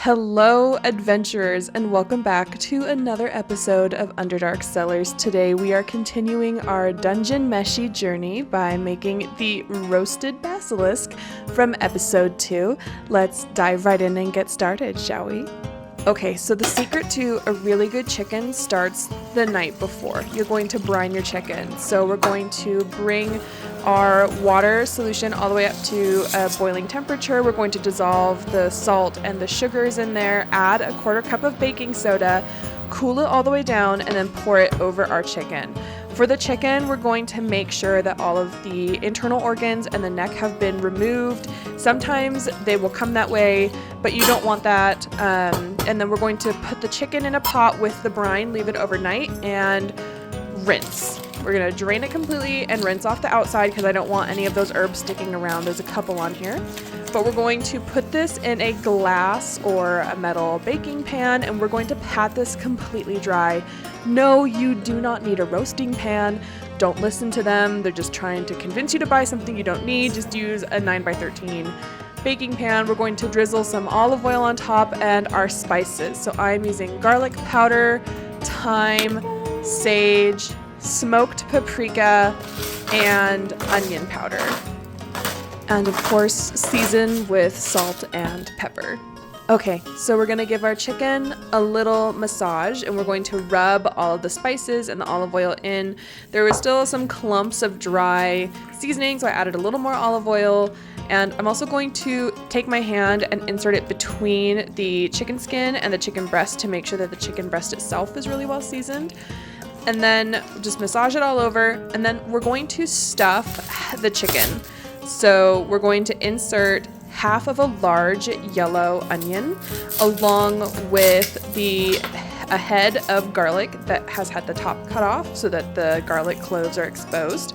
Hello, adventurers, and welcome back to another episode of Underdark Cellars. Today we are continuing our dungeon Meshi journey by making the roasted basilisk from episode 2. Let's dive right in and get started, shall we? Okay, so the secret to a really good chicken starts the night before. You're going to brine your chicken. So we're going to bring our water solution all the way up to a boiling temperature. We're going to dissolve the salt and the sugars in there, add a quarter cup of baking soda, cool it all the way down, and then pour it over our chicken. For the chicken, we're going to make sure that all of the internal organs and the neck have been removed. Sometimes they will come that way, but you don't want that. And then we're going to put the chicken in a pot with the brine, leave it overnight, and rinse. We're going to drain it completely and rinse off the outside because I don't want any of those herbs sticking around. There's a couple on here. But we're going to put this in a glass or a metal baking pan, and we're going to pat this completely dry. No, you do not need a roasting pan. Don't listen to them. They're just trying to convince you to buy something you don't need. Just use a 9x13 baking pan. We're going to drizzle some olive oil on top and our spices. So I'm using garlic powder, thyme, sage, smoked paprika, and onion powder. And of course, season with salt and pepper. Okay, so we're gonna give our chicken a little massage and we're going to rub all of the spices and the olive oil in. There was still some clumps of dry seasoning, so I added a little more olive oil. And I'm also going to take my hand and insert it between the chicken skin and the chicken breast to make sure that the chicken breast itself is really well seasoned. And then just massage it all over, and then we're going to stuff the chicken. So we're going to insert half of a large yellow onion along with a head of garlic that has had the top cut off so that the garlic cloves are exposed,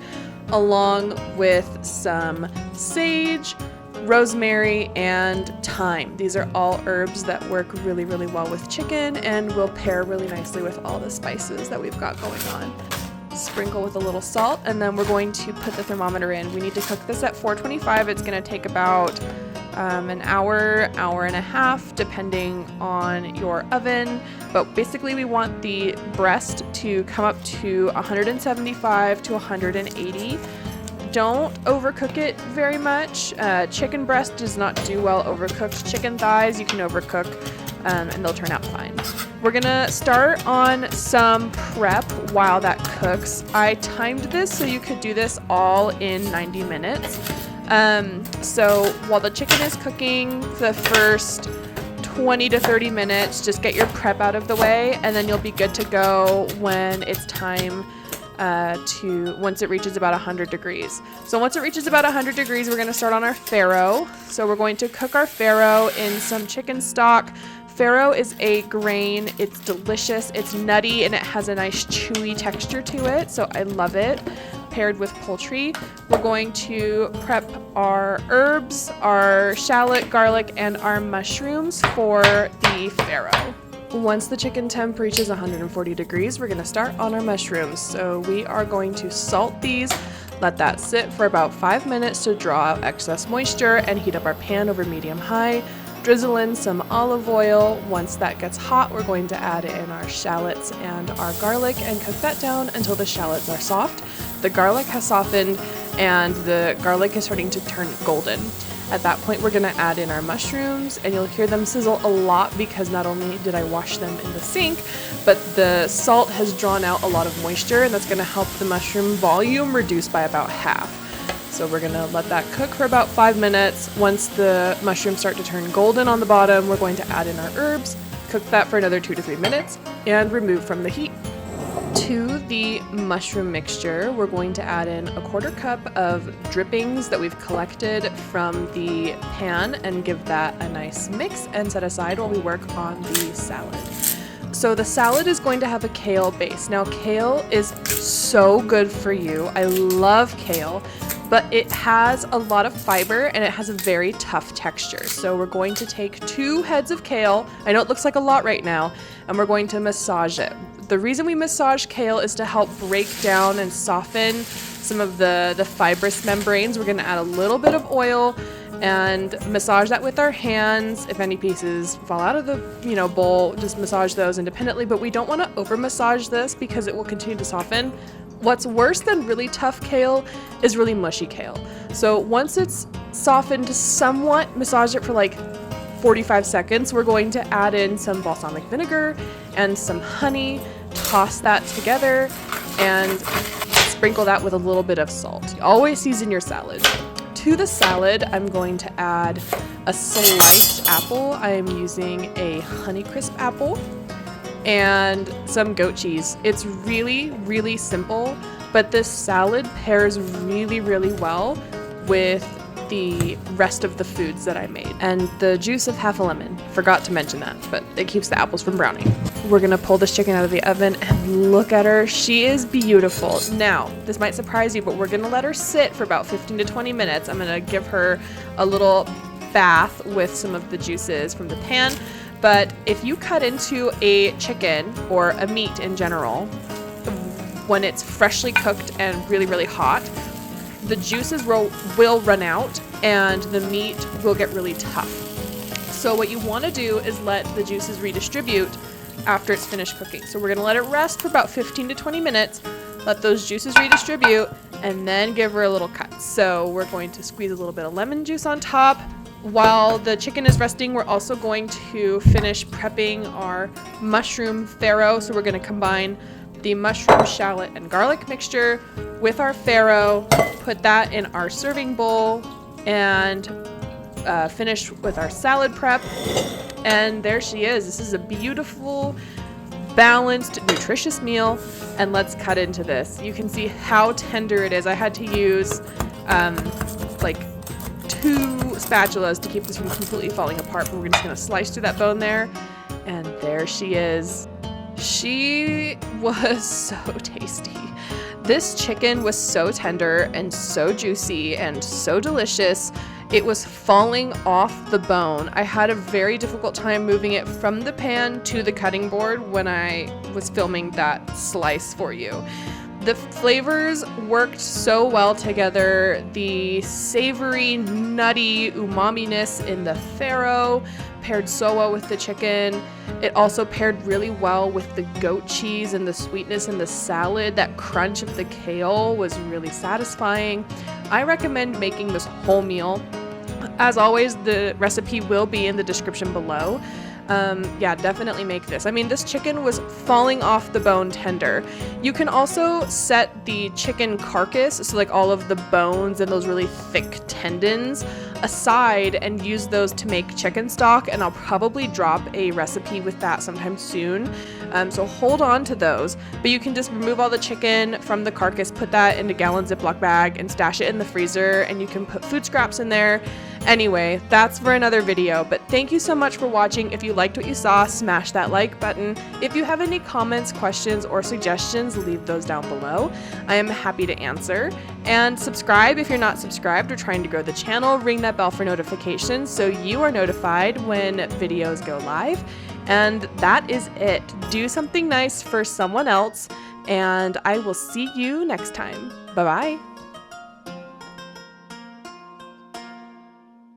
along with some sage, rosemary, and thyme. These are all herbs that work really, really well with chicken and will pair really nicely with all the spices that we've got going on. Sprinkle with a little salt, and then we're going to put the thermometer in. We need to cook this at 425. It's going to take about an hour, hour and a half, depending on your oven. But basically we want the breast to come up to 175 to 180. Don't overcook it very much. Chicken breast does not do well overcooked. Chicken thighs you can overcook and they'll turn out fine. We're gonna start on some prep while that cooks. I timed this so you could do this all in 90 minutes. So while the chicken is cooking, the first 20 to 30 minutes, just get your prep out of the way, and then you'll be good to go when it's time once it reaches about 100 degrees. So once it reaches about 100 degrees, we're going to start on our farro. So we're going to cook our farro in some chicken stock. Farro is a grain. It's delicious. It's nutty and it has a nice chewy texture to it. So I love it. Paired with poultry, we're going to prep our herbs, our shallot, garlic, and our mushrooms for the farro. Once the chicken temp reaches 140 degrees, we're going to start on our mushrooms. So we are going to salt these, let that sit for about 5 minutes to draw out excess moisture, and heat up our pan over medium-high. Drizzle in some olive oil. Once that gets hot, we're going to add in our shallots and our garlic and cook that down until the shallots are soft. The garlic has softened and the garlic is starting to turn golden. At that point, we're going to add in our mushrooms, and you'll hear them sizzle a lot because not only did I wash them in the sink, but the salt has drawn out a lot of moisture, and that's going to help the mushroom volume reduce by about half. So we're going to let that cook for about 5 minutes. Once the mushrooms start to turn golden on the bottom, we're going to add in our herbs, cook that for another 2 to 3 minutes, and remove from the heat. To the mushroom mixture, we're going to add in a quarter cup of drippings that we've collected from the pan and give that a nice mix and set aside while we work on the salad. So the salad is going to have a kale base. Now, kale is so good for you. I love kale, but it has a lot of fiber and it has a very tough texture. So we're going to take 2 heads of kale. I know it looks like a lot right now, and we're going to massage it. The reason we massage kale is to help break down and soften some of the fibrous membranes. We're going to add a little bit of oil and massage that with our hands. If any pieces fall out of the bowl, just massage those independently, but we don't want to over massage this because it will continue to soften. What's worse than really tough kale is really mushy kale. So once it's softened somewhat, massage it for like 45 seconds. We're going to add in some balsamic vinegar and some honey, toss that together, and sprinkle that with a little bit of salt. Always season your salad. To the salad, I'm going to add a sliced apple. I am using a Honeycrisp apple and some goat cheese. It's really, really simple, but this salad pairs really, really well with the rest of the foods that I made. And the juice of half a lemon, forgot to mention that, but it keeps the apples from browning. We're gonna pull this chicken out of the oven and look at her. She is beautiful. Now, this might surprise you, but we're gonna let her sit for about 15 to 20 minutes. I'm gonna give her a little bath with some of the juices from the pan. But if you cut into a chicken or a meat in general, when it's freshly cooked and really, really hot, the juices will run out and the meat will get really tough. So what you want to do is let the juices redistribute after it's finished cooking. So we're going to let it rest for about 15 to 20 minutes, let those juices redistribute, and then give her a little cut. So we're going to squeeze a little bit of lemon juice on top. While the chicken is resting, we're also going to finish prepping our mushroom farro. So we're going to combine the mushroom, shallot, and garlic mixture with our farro, put that in our serving bowl, and finish with our salad prep. And there she is. This is a beautiful, balanced, nutritious meal. And let's cut into this. You can see how tender it is. I had to use like 2 spatulas to keep this from completely falling apart, but we're just gonna slice through that bone there. And there she is. She was so tasty. This chicken was so tender and so juicy and so delicious. It was falling off the bone. I had a very difficult time moving it from the pan to the cutting board when I was filming that slice for you. The flavors worked so well together. The savory, nutty umami-ness in the farro paired so well with the chicken. It also paired really well with the goat cheese and the sweetness in the salad. That crunch of the kale was really satisfying. I recommend making this whole meal. As always, the recipe will be in the description below. Yeah, definitely make this. I mean, this chicken was falling off the bone tender. You can also set the chicken carcass, so like all of the bones and those really thick tendons, aside and use those to make chicken stock, and I'll probably drop a recipe with that sometime soon. So hold on to those, but you can just remove all the chicken from the carcass, put that in a gallon Ziploc bag and stash it in the freezer, and you can put food scraps in there. Anyway, that's for another video, but thank you so much for watching. If you liked what you saw, smash that like button. If you have any comments, questions, or suggestions, leave those down below. I am happy to answer. And subscribe if you're not subscribed or trying to grow the channel. Ring that bell for notifications so you are notified when videos go live. And that is it. Do something nice for someone else, and I will see you next time. Bye-bye.